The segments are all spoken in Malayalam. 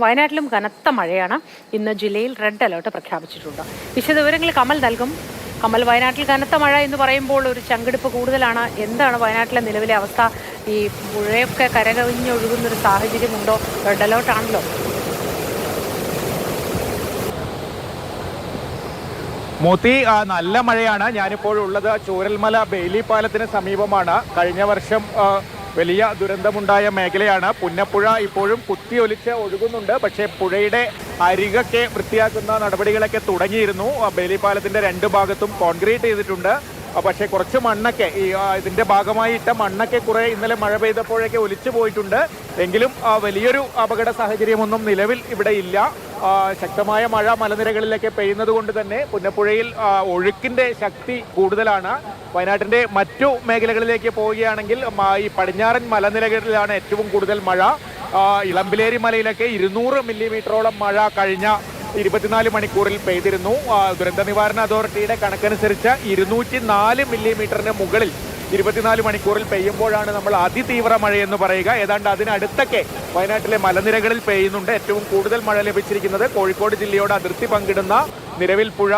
വയനാട്ടിലും കനത്ത മഴയാണ്. ഇന്ന് ജില്ലയിൽ റെഡ് അലേർട്ട് പ്രഖ്യാപിച്ചിട്ടുണ്ട്. വിശദവിവരങ്ങൾ കമൽ നൽകും. കമൽ, വയനാട്ടിൽ കനത്ത മഴ എന്ന് പറയുമ്പോൾ ഒരു ചങ്കെടുപ്പ് കൂടുതലാണ്. എന്താണ് വയനാട്ടിലെ നിലവിലെ അവസ്ഥ? ഈ പുഴയൊക്കെ കരകവിഞ്ഞൊഴുകുന്നൊരു സാഹചര്യമുണ്ടോ? റെഡ് അലേർട്ടാണല്ലോ. മോത്തി, നല്ല മഴയാണ്. ഞാനിപ്പോഴുള്ളത് ചൂരൽമല ബെയിലി പാലത്തിന് സമീപമാണ്. കഴിഞ്ഞ വർഷം വലിയ ദുരന്തമുണ്ടായ മേഖലയാണ്. പുന്നപ്പുഴ ഇപ്പോഴും കുത്തിയൊലിച്ച് ഒഴുകുന്നുണ്ട്. പക്ഷേ പുഴയുടെ അരികൊക്കെ വൃത്തിയാക്കുന്ന നടപടികളൊക്കെ തുടങ്ങിയിരുന്നു. ബെയിലി പാലത്തിന്റെ രണ്ട് ഭാഗത്തും കോൺക്രീറ്റ് ചെയ്തിട്ടുണ്ട്. പക്ഷേ കുറച്ച് മണ്ണൊക്കെ ഇതിന്റെ ഭാഗമായി ഇട്ട മണ്ണൊക്കെ കുറെ ഇന്നലെ മഴ പെയ്തപ്പോഴൊക്കെ ഒലിച്ചു പോയിട്ടുണ്ട്. എങ്കിലും വലിയൊരു അപകട സാഹചര്യമൊന്നും നിലവിൽ ഇവിടെ ഇല്ല. ശക്തമായ മഴ മലനിരകളിലൊക്കെ പെയ്യുന്നത് കൊണ്ട് തന്നെ പുന്നപ്പുഴയിൽ ഒഴുക്കിന്റെ ശക്തി കൂടുതലാണ്. വയനാട്ടിന്റെ മറ്റു മേഖലകളിലേക്ക് പോവുകയാണെങ്കിൽ ഈ പടിഞ്ഞാറൻ മലനിരകളിലാണ് ഏറ്റവും കൂടുതൽ മഴ. ഇളമ്പിലേരി മലയിലൊക്കെ 200 മില്ലിമീറ്ററോളം മഴ കഴിഞ്ഞ 24 മണിക്കൂറിൽ പെയ്തിരുന്നു. ദുരന്ത നിവാരണ അതോറിറ്റിയുടെ കണക്കനുസരിച്ച് 204 മില്ലിമീറ്ററിന് മുകളിൽ 24 മണിക്കൂറിൽ പെയ്യുമ്പോഴാണ് നമ്മൾ അതിതീവ്ര മഴയെന്ന് പറയുക. ഏതാണ്ട് അതിനടുത്തൊക്കെ വയനാട്ടിലെ മലനിരകളിൽ പെയ്യുന്നുണ്ട്. ഏറ്റവും കൂടുതൽ മഴ ലഭിച്ചിരിക്കുന്നത് കോഴിക്കോട് ജില്ലയോട് അതിർത്തി പങ്കിടുന്ന നിരവിൽ പുഴ,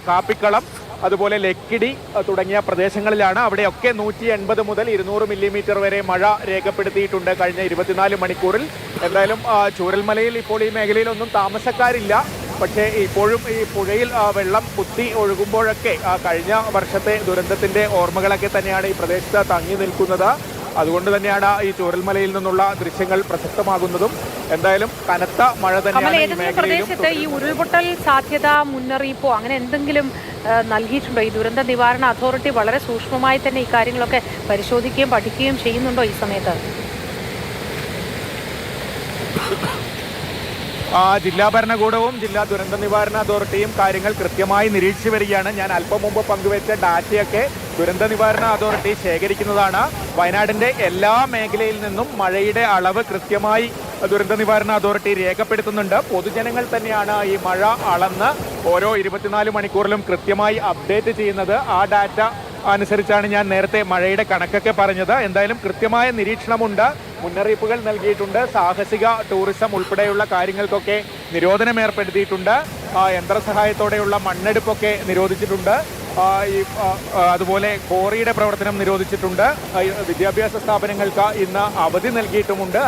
കാപ്പിക്കളം, അതുപോലെ ലക്കിടി തുടങ്ങിയ പ്രദേശങ്ങളിലാണ്. അവിടെയൊക്കെ 180 മുതൽ 200 മില്ലിമീറ്റർ വരെ മഴ രേഖപ്പെടുത്തിയിട്ടുണ്ട് കഴിഞ്ഞ 24 മണിക്കൂറിൽ. എന്തായാലും ചൂരൽമലയിൽ ഇപ്പോൾ ഈ മേഖലയിലൊന്നും താമസക്കാരില്ല. പക്ഷേ ഇപ്പോഴും ഈ പുഴയിൽ വെള്ളം കുത്തി ഒഴുകുമ്പോഴൊക്കെ കഴിഞ്ഞ വർഷത്തെ ദുരന്തത്തിന്റെ ഓർമ്മകളൊക്കെ തന്നെയാണ് ഈ പ്രദേശത്ത് തങ്ങി നിൽക്കുന്നത്. അതുകൊണ്ട് തന്നെയാണ് ഈ ചൂരൽമലയിൽ നിന്നുള്ള ദൃശ്യങ്ങൾ പ്രസക്തമാകുന്നതും. എന്തായാലും കനത്ത മഴ തന്നെയാണ്. പ്രദേശത്ത് ഈ ഉരുൾപൊട്ടൽ സാധ്യത മുന്നറിയിപ്പോ അങ്ങനെ എന്തെങ്കിലും നൽകിയിട്ടുണ്ടോ? ഈ ദുരന്ത നിവാരണ അതോറിറ്റി വളരെ സൂക്ഷ്മമായി തന്നെ ഈ കാര്യങ്ങളൊക്കെ പരിശോധിക്കുകയും പഠിക്കുകയും ചെയ്യുന്നുണ്ടോ ഈ സമയത്ത്? ജില്ലാ ഭരണകൂടവും ജില്ലാ ദുരന്ത നിവാരണ അതോറിറ്റിയും കാര്യങ്ങൾ കൃത്യമായി നിരീക്ഷിച്ചു വരികയാണ്. ഞാൻ അല്പം മുമ്പ് പങ്കുവെച്ച ഡാറ്റയൊക്കെ ദുരന്ത നിവാരണ അതോറിറ്റി ശേഖരിക്കുന്നതാണ്. വയനാടിന്റെ എല്ലാ മേഖലയിൽ നിന്നും മഴയുടെ അളവ് കൃത്യമായി ദുരന്ത നിവാരണ അതോറിറ്റി രേഖപ്പെടുത്തുന്നുണ്ട്. പൊതുജനങ്ങൾ തന്നെയാണ് ഈ മഴ അളന്ന് ഓരോ 24 മണിക്കൂറിലും കൃത്യമായി അപ്ഡേറ്റ് ചെയ്യുന്നത്. ആ ഡാറ്റ അനുസരിച്ചാണ് ഞാൻ നേരത്തെ മഴയുടെ കണക്കൊക്കെ പറഞ്ഞത്. എന്തായാലും കൃത്യമായ നിരീക്ഷണമുണ്ട്, മുന്നറിയിപ്പുകൾ നൽകിയിട്ടുണ്ട്. സാഹസിക ടൂറിസം ഉൾപ്പെടെയുള്ള കാര്യങ്ങൾക്കൊക്കെ നിരോധനം ഏർപ്പെടുത്തിയിട്ടുണ്ട്. യന്ത്രസഹായത്തോടെയുള്ള മണ്ണെടുപ്പൊക്കെ നിരോധിച്ചിട്ടുണ്ട്. അതുപോലെ ക്വാറിയുടെ പ്രവർത്തനം നിരോധിച്ചിട്ടുണ്ട്. വിദ്യാഭ്യാസ സ്ഥാപനങ്ങൾക്ക് ഇന്ന് അവധി നൽകിയിട്ടുമുണ്ട്.